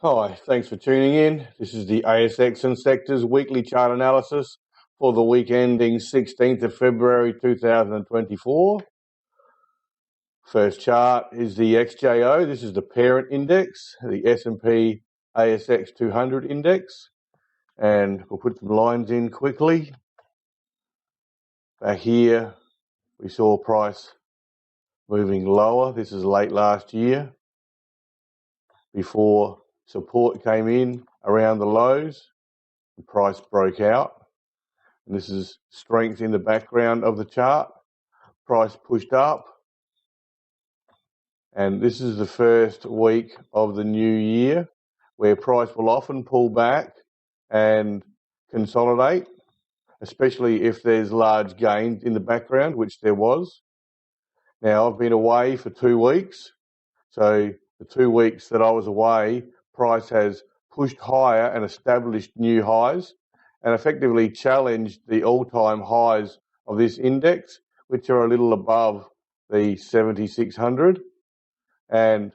Hi, thanks for tuning in. This is the ASX and Sectors weekly chart analysis for the week ending 16th of February 2024. First chart is the XJO. This is the parent index, the S&P ASX 200 index. And we'll put some lines in quickly. Back here, we saw price moving lower. This is late last year before support came in around the lows. The price broke out. And this is strength in the background of the chart. Price pushed up. And this is the first week of the new year where price will often pull back and consolidate, especially if there's large gains in the background, which there was. Now, I've been away for 2 weeks. So the 2 weeks that I was away, price has pushed higher and established new highs and effectively challenged the all-time highs of this index, which are a little above the 7,600. And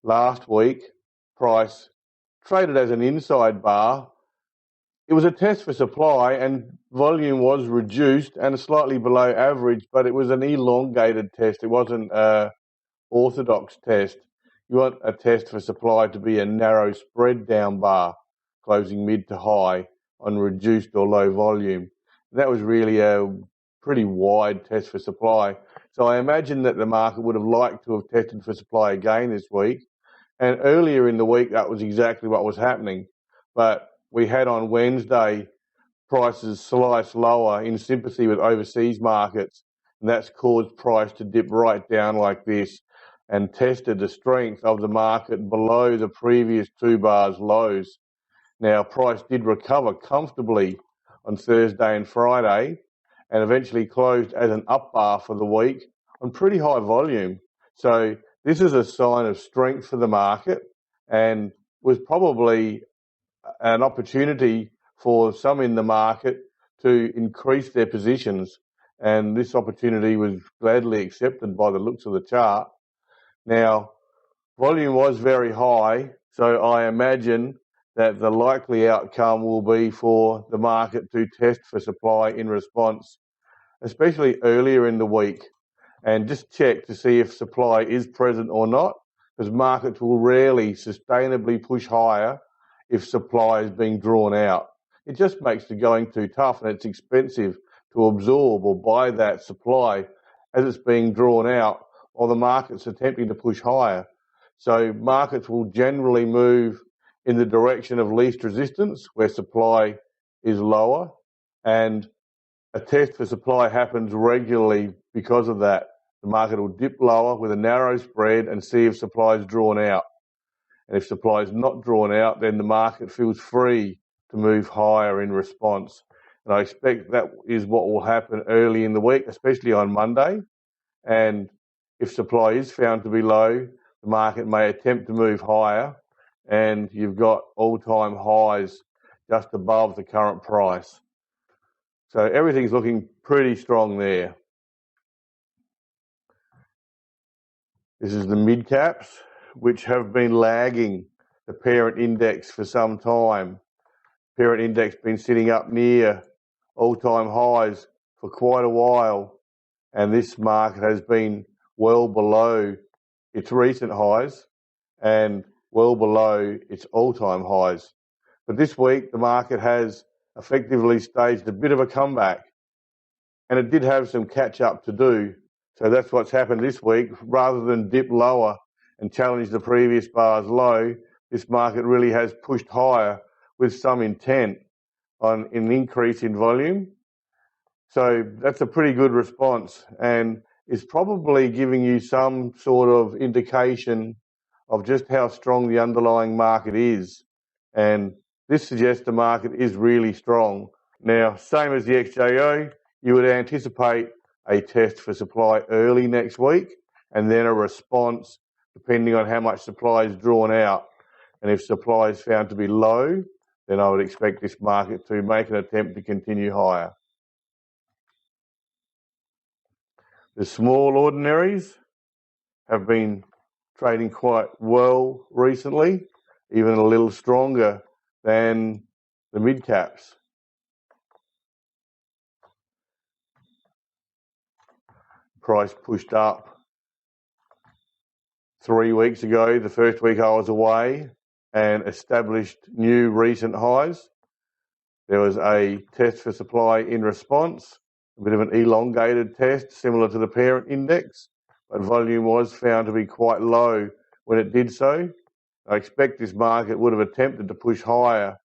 last week, price traded as an inside bar. It was a test for supply and volume was reduced and slightly below average, but it was an elongated test. It wasn't an orthodox test. You want a test for supply to be a narrow spread down bar, closing mid to high on reduced or low volume. That was really a pretty wide test for supply. So I imagine that the market would have liked to have tested for supply again this week. And earlier in the week, that was exactly what was happening. But we had on Wednesday prices slice lower in sympathy with overseas markets. And that's caused price to dip right down like this and tested the strength of the market below the previous 2 bars lows. Now, price did recover comfortably on Thursday and Friday and eventually closed as an up bar for the week on pretty high volume. So this is a sign of strength for the market and was probably an opportunity for some in the market to increase their positions. And this opportunity was gladly accepted by the looks of the chart. Now, volume was very high, so I imagine that the likely outcome will be for the market to test for supply in response, especially earlier in the week, and just check to see if supply is present or not, because markets will rarely sustainably push higher if supply is being drawn out. It just makes the going too tough and it's expensive to absorb or buy that supply as it's being drawn out while the market's attempting to push higher. So markets will generally move in the direction of least resistance, where supply is lower, and a test for supply happens regularly because of that. The market will dip lower with a narrow spread and see if supply is drawn out. And if supply is not drawn out, then the market feels free to move higher in response. And I expect that is what will happen early in the week, especially on Monday. And if supply is found to be low, the market may attempt to move higher, and you've got all-time highs just above the current price. So everything's looking pretty strong there. This is the mid-caps, which have been lagging the parent index for some time. Parent index been sitting up near all-time highs for quite a while, and this market has been well below its recent highs and well below its all-time highs. But this week, the market has effectively staged a bit of a comeback, and it did have some catch-up to do. So that's what's happened this week. Rather than dip lower and challenge the previous bar's low, this market really has pushed higher with some intent on an increase in volume. So that's a pretty good response and is probably giving you some sort of indication of just how strong the underlying market is. And this suggests the market is really strong. Now, same as the XJO, you would anticipate a test for supply early next week and then a response depending on how much supply is drawn out. And if supply is found to be low, then I would expect this market to make an attempt to continue higher. The small ordinaries have been trading quite well recently, even a little stronger than the mid caps. Price pushed up 3 weeks ago, the first week I was away, and established new recent highs. There was a test for supply in response, a bit of an elongated test similar to the parent index, but volume was found to be quite low when it did so. I expect this market would have attempted to push higher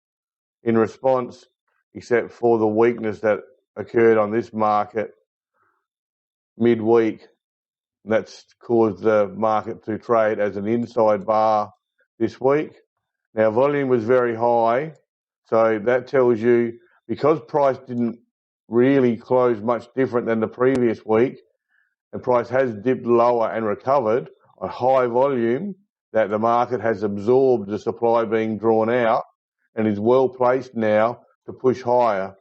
in response, except for the weakness that occurred on this market midweek. That's caused the market to trade as an inside bar this week. Now, volume was very high, so that tells you, because price didn't really close much different than the previous week, and price has dipped lower and recovered on high volume, that the market has absorbed the supply being drawn out and is well placed now to push higher,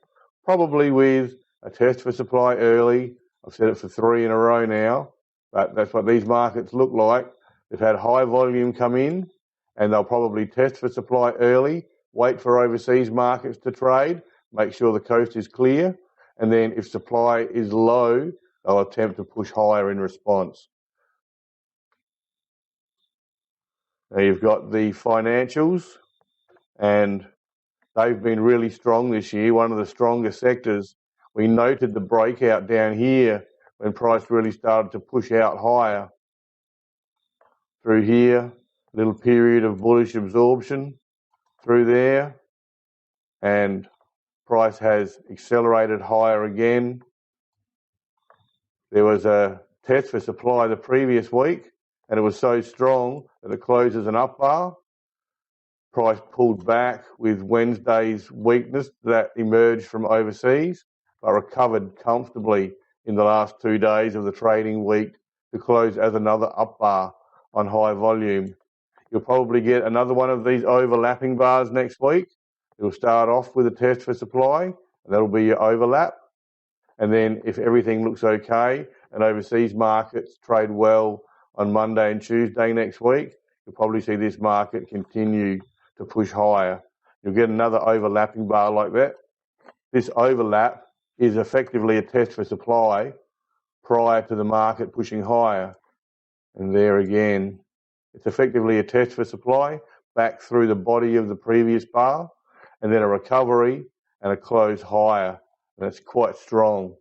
probably with a test for supply early. I've said it for 3 in a row now, but that's what these markets look like. They've had high volume come in, and they'll probably test for supply early, wait for overseas markets to trade, make sure the coast is clear, and then if supply is low, they'll attempt to push higher in response. Now you've got the financials, and they've been really strong this year, one of the strongest sectors. We noted the breakout down here when price really started to push out higher. Through here, a little period of bullish absorption through there, and price has accelerated higher again. There was a test for supply the previous week, and it was so strong that it closed as an up bar. Price pulled back with Wednesday's weakness that emerged from overseas, but recovered comfortably in the last 2 days of the trading week to close as another up bar on high volume. You'll probably get another one of these overlapping bars next week. It'll start off with a test for supply, and that'll be your overlap. And then if everything looks okay and overseas markets trade well on Monday and Tuesday next week, you'll probably see this market continue to push higher. You'll get another overlapping bar like that. This overlap is effectively a test for supply prior to the market pushing higher. And there again, it's effectively a test for supply back through the body of the previous bar, and then a recovery and a close higher. And it's quite strong.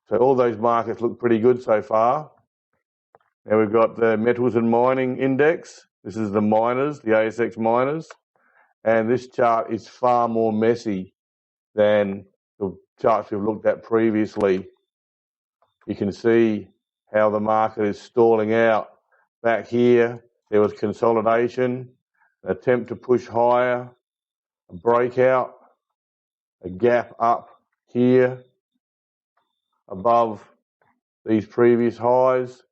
So all those markets look pretty good so far. Now we've got the metals and mining index. This is the miners, the ASX miners. And this chart is far more messy than the charts we've looked at previously. You can see how the market is stalling out. Back here, there was consolidation, an attempt to push higher, a breakout, a gap up here above these previous highs,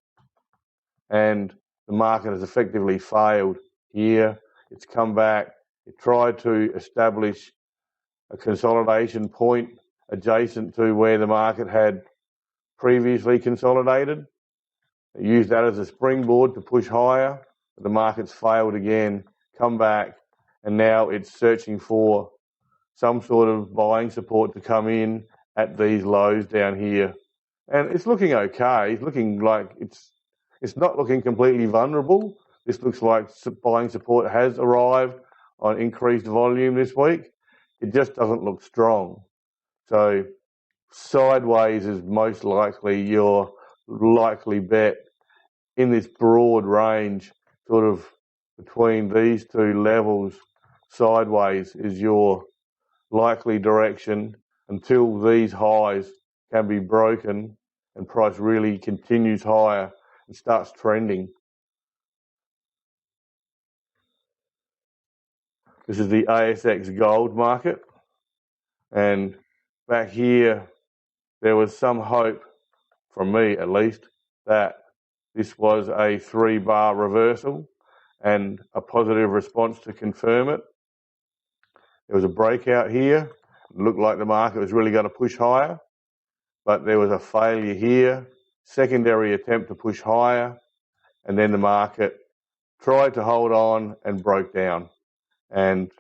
and the market has effectively failed here. It's come back. It tried to establish a consolidation point adjacent to where the market had previously consolidated. It used that as a springboard to push higher, but the market's failed again, come back, and now it's searching for some sort of buying support to come in at these lows down here. And it's looking okay. It's looking like it's not looking completely vulnerable. This looks like buying support has arrived on increased volume this week. It just doesn't look strong. So sideways is most likely your likely bet in this broad range, sort of between these two levels. Sideways is your likely direction until these highs can be broken and price really continues higher and starts trending. This is the ASX gold market, and back here there was some hope, from me at least, that this was a 3-bar reversal and a positive response to confirm it. There was a breakout here. It looked like the market was really going to push higher, but there was a failure here, secondary attempt to push higher, and then the market tried to hold on and broke down. And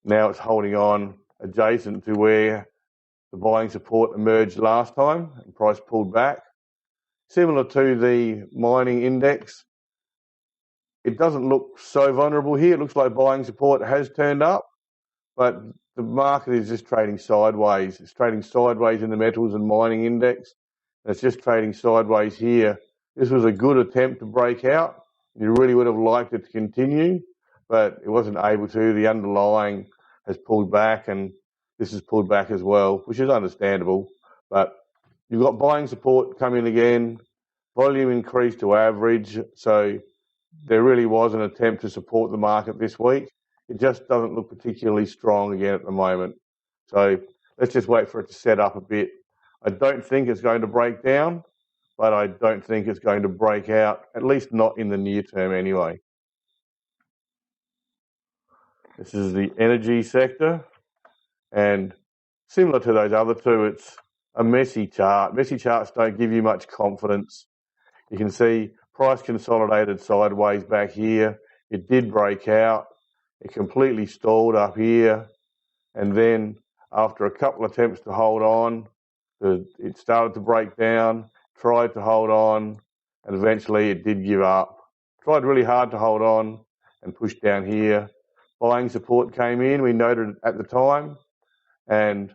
now it's holding on adjacent to where the buying support emerged last time and price pulled back. Similar to the mining index, it doesn't look so vulnerable here. It looks like buying support has turned up, but the market is just trading sideways. It's trading sideways in the metals and mining index. And it's just trading sideways here. This was a good attempt to break out. You really would have liked it to continue, but it wasn't able to. The underlying has pulled back, and this has pulled back as well, which is understandable. But you've got buying support coming again, volume increased to average, so there really was an attempt to support the market this week. It just doesn't look particularly strong again at the moment. So let's just wait for it to set up a bit. I don't think it's going to break down, but I don't think it's going to break out, at least not in the near term anyway. This is the energy sector, and similar to those other two, it's a messy chart. Messy charts don't give you much confidence. You can see price consolidated sideways back here. It did break out. It completely stalled up here, and then after a couple of attempts to hold on, it started to break down, tried to hold on, and eventually it did give up. Tried really hard to hold on and pushed down here. Buying support came in, we noted it at the time, and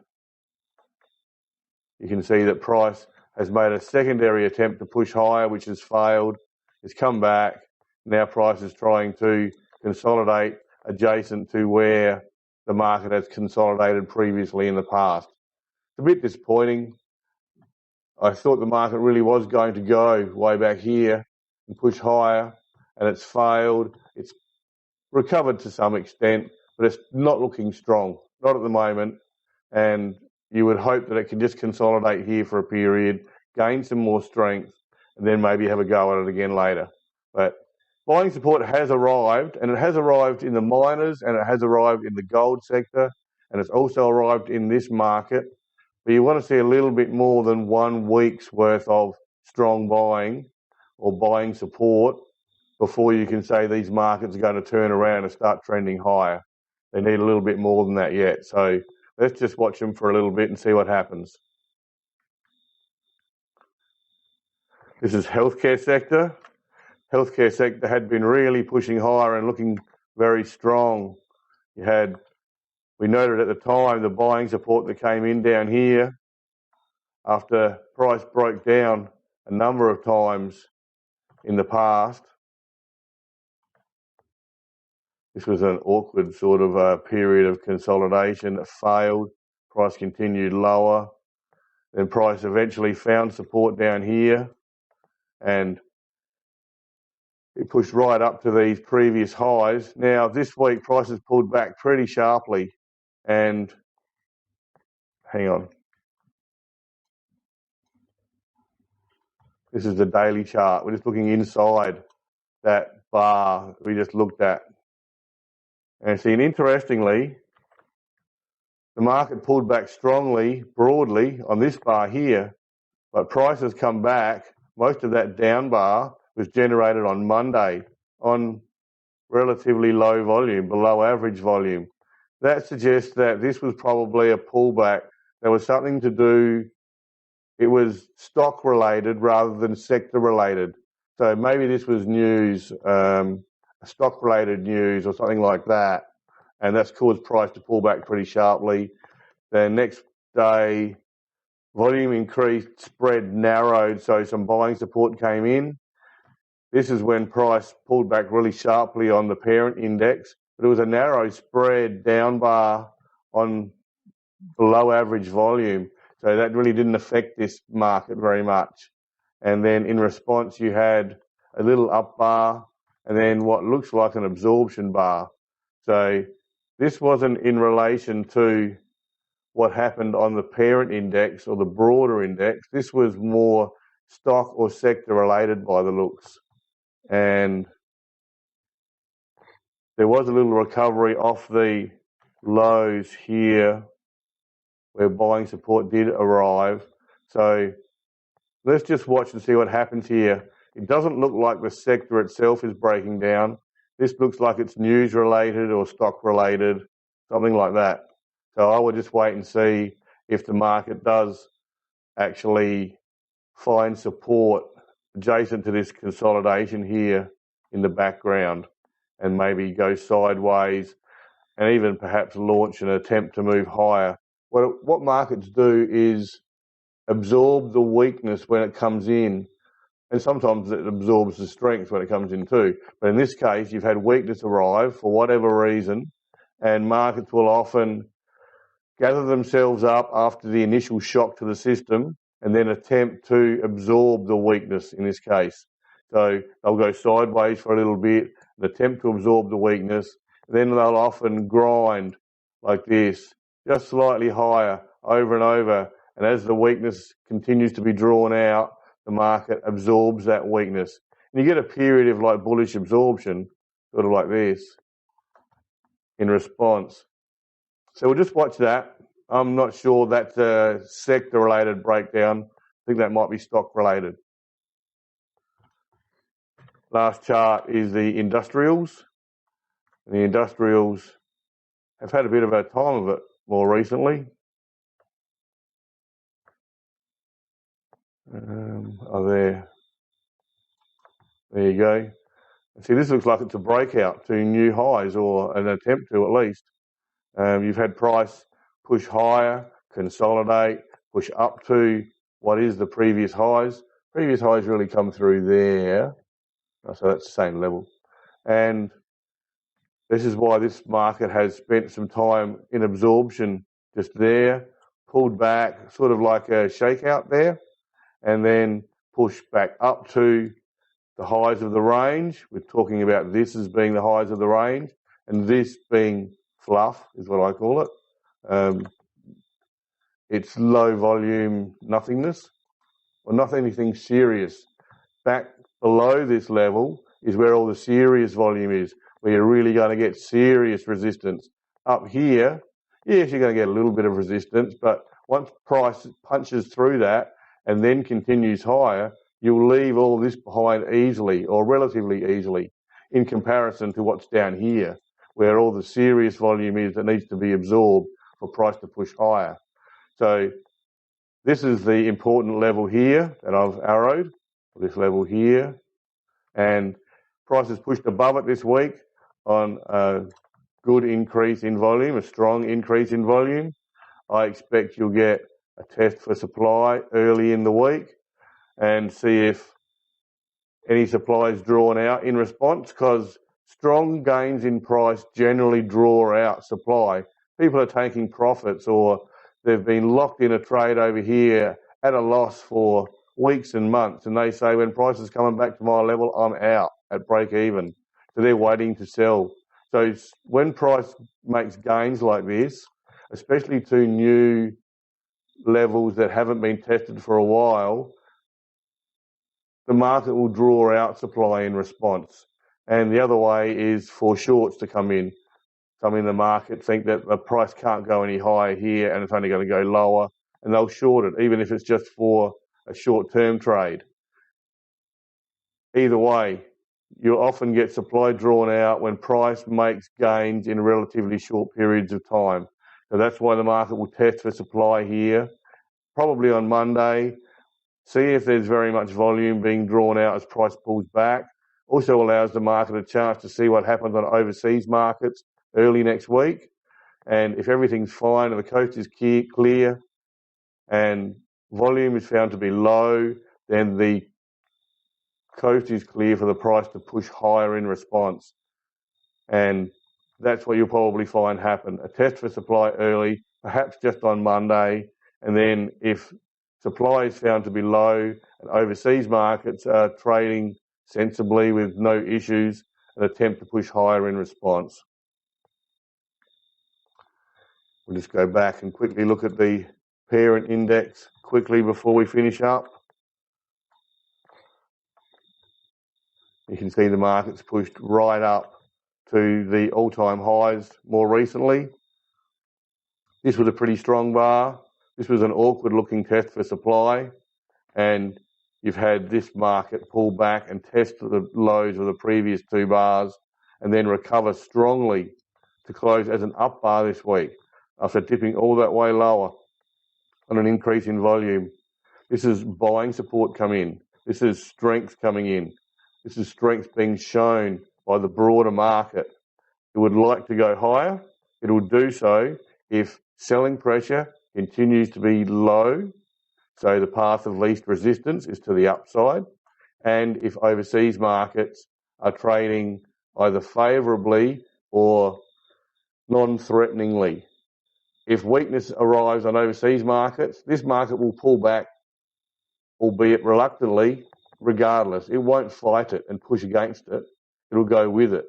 you can see that price has made a secondary attempt to push higher, which has failed. It's come back. Now price is trying to consolidate adjacent to where the market has consolidated previously in the past. It's a bit disappointing. I thought the market really was going to go way back here and push higher, and it's failed. It's recovered to some extent, but it's not looking strong, not at the moment. And you would hope that it can just consolidate here for a period, gain some more strength, and then maybe have a go at it again later. But buying support has arrived, and it has arrived in the miners, and it has arrived in the gold sector, and it's also arrived in this market. But you want to see a little bit more than 1 week's worth of strong buying or buying support before you can say these markets are going to turn around and start trending higher. They need a little bit more than that yet. So let's just watch them for a little bit and see what happens. This is healthcare sector. Healthcare sector had been really pushing higher and looking very strong. We noted at the time the buying support that came in down here after price broke down a number of times in the past. This was an awkward sort of period of consolidation that failed. Price continued lower. Then price eventually found support down here, and it pushed right up to these previous highs. Now, this week, price has pulled back pretty sharply, and hang on. This is the daily chart. We're just looking inside that bar we just looked at. And see, interestingly, the market pulled back strongly, broadly, on this bar here, but price has come back. Most of that down bar was generated on Monday on relatively low volume, below average volume. That suggests that this was probably a pullback. There was something to do, it was stock related rather than sector related. So maybe this was news, stock related news or something like that, and that's caused price to pull back pretty sharply. The next day, volume increased, spread narrowed, so some buying support came in. This is when price pulled back really sharply on the parent index, but it was a narrow spread down bar on below average volume, so that really didn't affect this market very much. And then in response, you had a little up bar and then what looks like an absorption bar. So this wasn't in relation to what happened on the parent index or the broader index. This was more stock or sector related by the looks. And there was a little recovery off the lows here where buying support did arrive. So let's just watch and see what happens here. It doesn't look like the sector itself is breaking down. This looks like it's news related or stock related, something like that. So I would just wait and see if the market does actually find support adjacent to this consolidation here in the background and maybe go sideways and even perhaps launch an attempt to move higher. What markets do is absorb the weakness when it comes in, and sometimes it absorbs the strength when it comes in too. But in this case, you've had weakness arrive for whatever reason, and markets will often gather themselves up after the initial shock to the system and then attempt to absorb the weakness in this case. So they'll go sideways for a little bit and attempt to absorb the weakness. Then they'll often grind like this, just slightly higher over and over. And as the weakness continues to be drawn out, the market absorbs that weakness. And you get a period of like bullish absorption, sort of like this, in response. So we'll just watch that. I'm not sure that's a sector-related breakdown. I think that might be stock-related. Last chart is the industrials. And the industrials have had a bit of a time of it more recently. There you go. See, this looks like it's a breakout to new highs, or an attempt to at least. You've had price push higher, consolidate, push up to what is the previous highs. Previous highs really come through there. So that's the same level. And this is why this market has spent some time in absorption just there, pulled back, sort of like a shakeout there, and then pushed back up to the highs of the range. We're talking about this as being the highs of the range, and this being fluff is what I call it. It's low volume nothingness, or not anything serious. Back below this level is where all the serious volume is, where you're really going to get serious resistance. Up here, yes, you're going to get a little bit of resistance, but once price punches through that and then continues higher, you'll leave all this behind easily, or relatively easily, in comparison to what's down here, where all the serious volume is that needs to be absorbed for price to push higher. So this is the important level here that I've arrowed, this level here, and price has pushed above it this week on a good increase in volume, a strong increase in volume. I expect you'll get a test for supply early in the week and see if any supply is drawn out in response, because strong gains in price generally draw out supply. People are taking profits, or they've been locked in a trade over here at a loss for weeks and months, and they say, when price is coming back to my level, I'm out at break even. So they're waiting to sell. So when price makes gains like this, especially to new levels that haven't been tested for a while, the market will draw out supply in response. And the other way is for shorts to come in. Some in the market think that the price can't go any higher here and it's only going to go lower, and they'll short it, even if it's just for a short-term trade. Either way, you'll often get supply drawn out when price makes gains in relatively short periods of time. So that's why the market will test for supply here, probably on Monday, see if there's very much volume being drawn out as price pulls back. Also allows the market a chance to see what happens on overseas markets early next week. And if everything's fine and the coast is clear and volume is found to be low, then the coast is clear for the price to push higher in response. And that's what you'll probably find happen. A test for supply early, perhaps just on Monday, and then if supply is found to be low and overseas markets are trading sensibly with no issues, an attempt to push higher in response. We'll just go back and quickly look at the parent index quickly before we finish up. You can see the market's pushed right up to the all-time highs more recently. This was a pretty strong bar. This was an awkward looking test for supply, and you've had this market pull back and test the lows of the previous 2 bars and then recover strongly to close as an up bar this week after dipping all that way lower on an increase in volume. This is buying support come in. This is strength coming in. This is strength being shown by the broader market. It would like to go higher. It will do so if selling pressure continues to be low, so the path of least resistance is to the upside, and if overseas markets are trading either favourably or non-threateningly. If weakness arrives on overseas markets, this market will pull back, albeit reluctantly, regardless. It won't fight it and push against it. It'll go with it.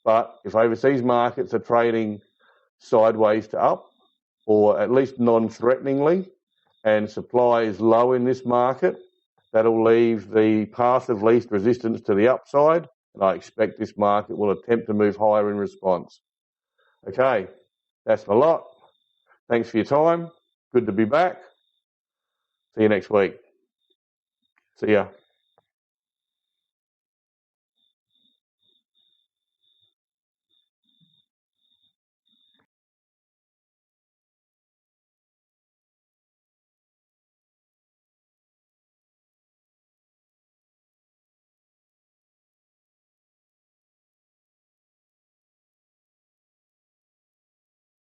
But if overseas markets are trading sideways to up, or at least non-threateningly, and supply is low in this market, that'll leave the path of least resistance to the upside, and I expect this market will attempt to move higher in response. Okay, that's my lot. Thanks for your time. Good to be back. See you next week. See ya.